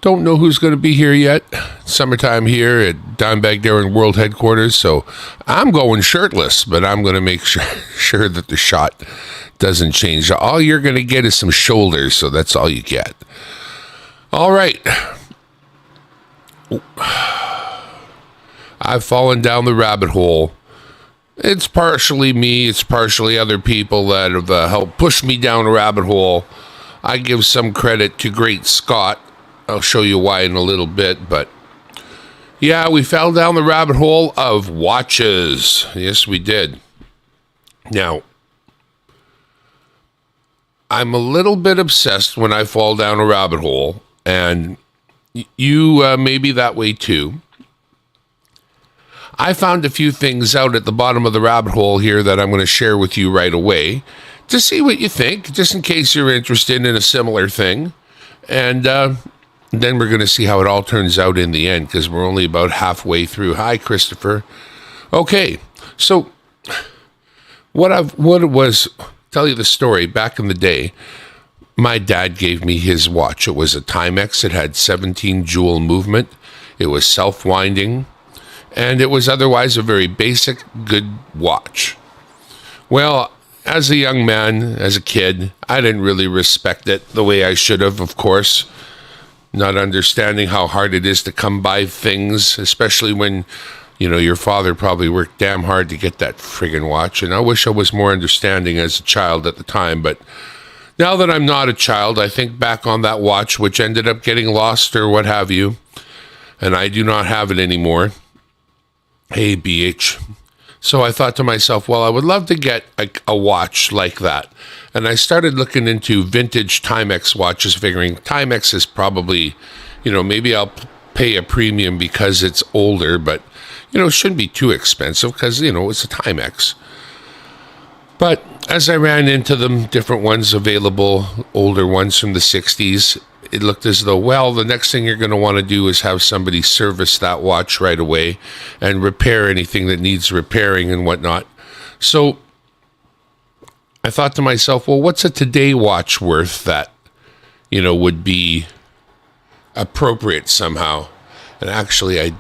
Don't know who's going to be here yet. Summertime here at Dimebag Darren World Headquarters, so I'm going shirtless, but I'm going to make sure that the shot doesn't change. All you're going to get is some shoulders, so that's all you get. All right. I've fallen down the rabbit hole. It's partially me, it's partially other people that have helped push me down a rabbit hole. I give some credit to Great Scott. I'll show you why in a little bit, but yeah, we fell down the rabbit hole of watches. Yes, we did. Now, I'm a little bit obsessed when I fall down a rabbit hole, and you may be that way too. I found a few things out at the bottom of the rabbit hole here that I'm going to share with you right away to see what you think, just in case you're interested in a similar thing. And then we're going to see how it all turns out in the end, because we're only about halfway through. Hi, Christopher. Okay, so tell you the story. Back in the day, my dad gave me his watch. It was a Timex. It had 17 jewel movement. It was self-winding, and it was otherwise a very basic, good watch. Well, as a young man, as a kid, I didn't really respect it the way I should have, of course. Not understanding how hard it is to come by things, especially when, your father probably worked damn hard to get that friggin' watch. And I wish I was more understanding as a child at the time. But now that I'm not a child, I think back on that watch, which ended up getting lost or what have you. And I do not have it anymore. Hey, BH. So I thought to myself, well, I would love to get a watch like that. And I started looking into vintage Timex watches, figuring Timex is probably, maybe I'll pay a premium because it's older, but, it shouldn't be too expensive because, it's a Timex. But as I ran into them, different ones available, older ones from the 60s, it looked as though, well, the next thing you're going to want to do is have somebody service that watch right away and repair anything that needs repairing and whatnot. So I thought to myself, well, what's a Today watch worth that, would be appropriate somehow? And actually, I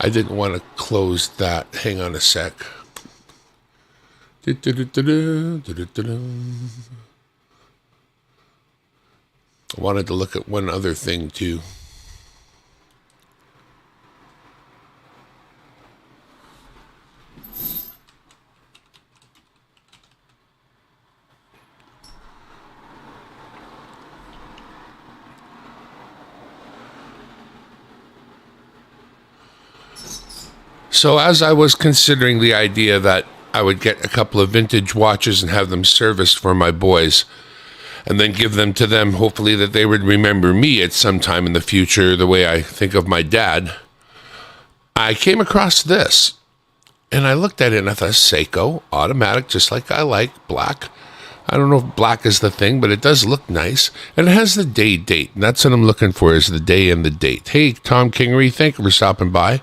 didn't want to close that. Hang on a sec. I wanted to look at one other thing too. So as I was considering the idea that I would get a couple of vintage watches and have them serviced for my boys, and then give them to them, hopefully that they would remember me at some time in the future, the way I think of my dad, I came across this. And I looked at it and I thought, Seiko, automatic, just like I like, black. I don't know if black is the thing, but it does look nice. And it has the date. And that's what I'm looking for, is the day and the date. Hey, Tom Kingery, thank you for stopping by.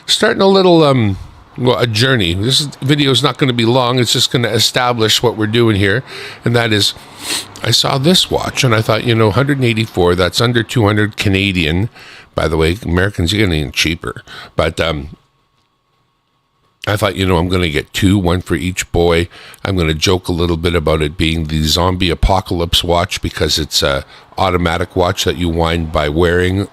Starting a little, a journey. This video is not going to be long. It's just going to establish what we're doing here. And that is, I saw this watch and I thought, 184, that's under 200 Canadian. By the way, Americans are getting cheaper. But I thought, I'm going to get two, one for each boy. I'm going to joke a little bit about it being the zombie apocalypse watch because it's a automatic watch that you wind by wearing.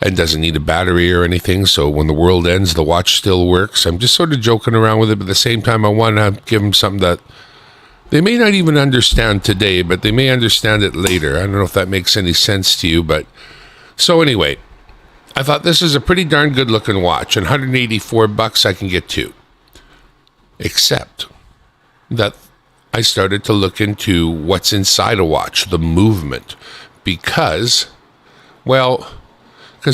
And doesn't need a battery or anything, so when the world ends, the watch still works. I'm just sort of joking around with it, but at the same time, I want to give them something that they may not even understand today, but they may understand it later. I don't know if that makes any sense to you, but... So anyway, I thought this is a pretty darn good-looking watch, and $184 I can get two. Except that I started to look into what's inside a watch, the movement, because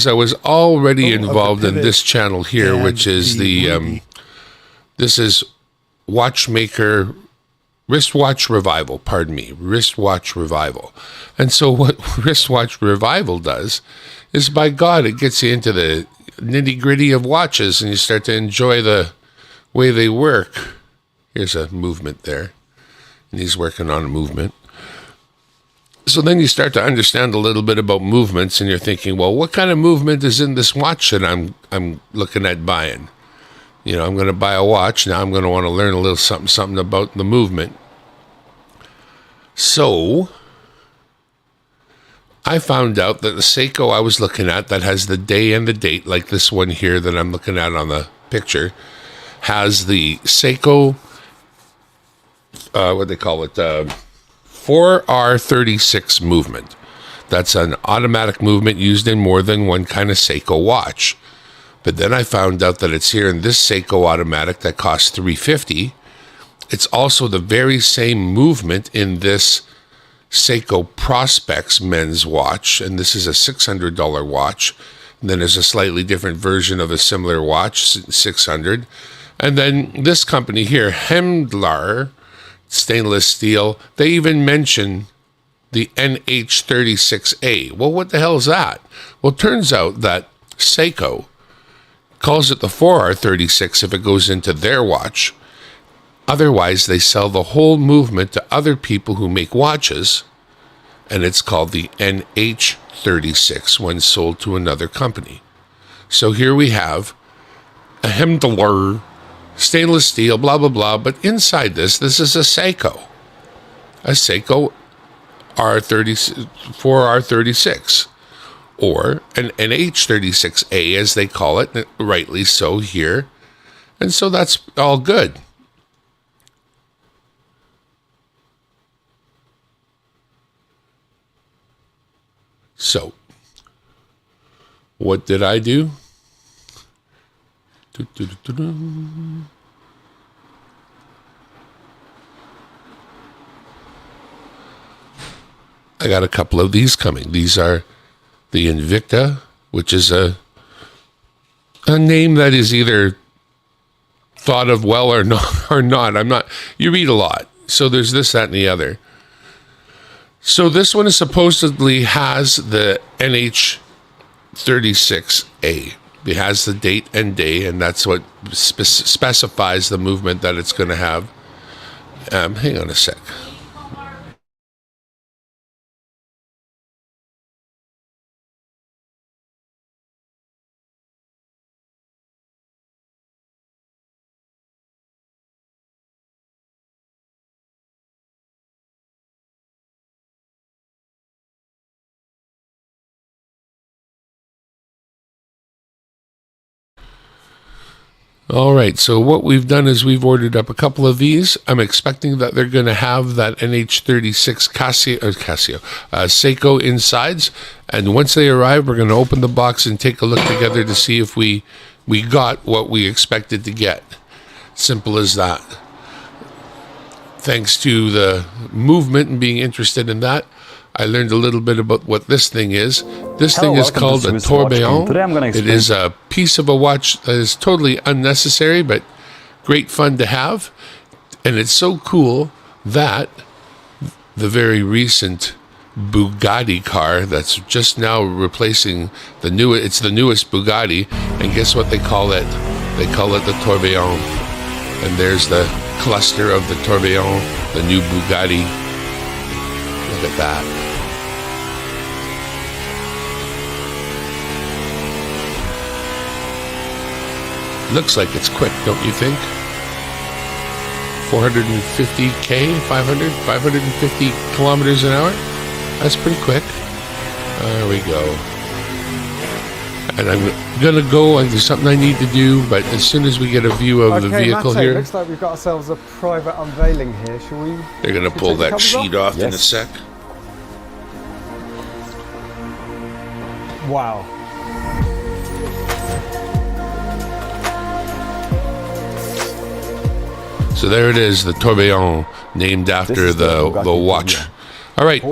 I was already involved in this channel here, which is this is Wristwatch Revival, Wristwatch Revival. And so what Wristwatch Revival does is, by God, it gets you into the nitty-gritty of watches and you start to enjoy the way they work. Here's a movement there, and he's working on a movement. So then you start to understand a little bit about movements, and you're thinking, well, what kind of movement is in this watch that I'm looking at buying? You know, I'm going to buy a watch. Now I'm going to want to learn a little something about the movement. So I found out that the Seiko I was looking at that has the day and the date, like this one here that I'm looking at on the picture, has the Seiko, what they call it, 4R36 movement. That's an automatic movement used in more than one kind of Seiko watch. But then I found out that it's here in this Seiko automatic that costs $350. It's also the very same movement in this Seiko Prospex men's watch, and this is a $600 watch. And then there's a slightly different version of a similar watch, $600. And then this company here, Hemdlar stainless steel, they even mention the NH36A. Well, what the hell is that? Well, it turns out that Seiko calls it the 4R36 if it goes into their watch. Otherwise, they sell the whole movement to other people who make watches, and it's called the NH36 when sold to another company. So here we have a Hemdlar stainless steel, blah, blah, blah, but inside this is a Seiko R30, 4R36, or an NH36A, as they call it, rightly so here. And so that's all good. So, what did I do? I got a couple of these coming. These are the Invicta, which is a name that is either thought of well or not. I'm not. You read a lot, so there's this, that, and the other. So this one is supposedly has the NH36A. It has the date and day, and that's what specifies the movement that it's going to have. Hang on a sec. All right, so what we've done is we've ordered up a couple of these. I'm expecting that they're going to have that NH36 Seiko insides, and once they arrive, we're going to open the box and take a look together to see if we got what we expected to get. Simple as that. Thanks to the movement and being interested in that, I learned a little bit about what this thing is. This thing is called a tourbillon. It is a piece of a watch that is totally unnecessary, but great fun to have. And it's so cool that the very recent Bugatti car that's just now replacing the it's the newest Bugatti. And guess what they call it? They call it the tourbillon. And there's the cluster of the tourbillon, the new Bugatti. Look at that. Looks like it's quick, don't you think? 450K, 550 kilometers an hour? That's pretty quick. There we go. And I'm going to go, and there's something I need to do, but as soon as we get a view of the vehicle Matteo, here... looks like we've got ourselves a private unveiling here. Shall we... They're going to pull that sheet off in a sec. Wow. So there it is, the tourbillon, named after the watch. All right,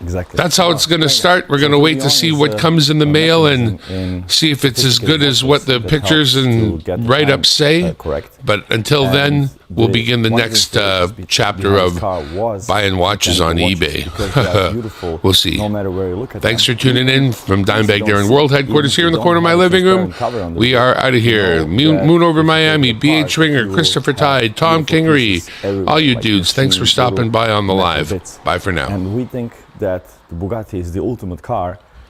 exactly. That's how it's going to start. We're going to wait to see what comes in the mail and see if it's as good as what the pictures and write-ups say. Correct. But until then, we'll begin the next chapter of buying watches on eBay. We'll see. No matter where you look at Thanks them. for tuning in from Dimebag Darren World Headquarters here in the corner of my living room. We are out of here. Moon over Miami, B.H. Ringer, Christopher Tide, Tom Kingery, all you dudes, thanks for stopping by on the live. Bye for now. And we think that the Bugatti is the ultimate car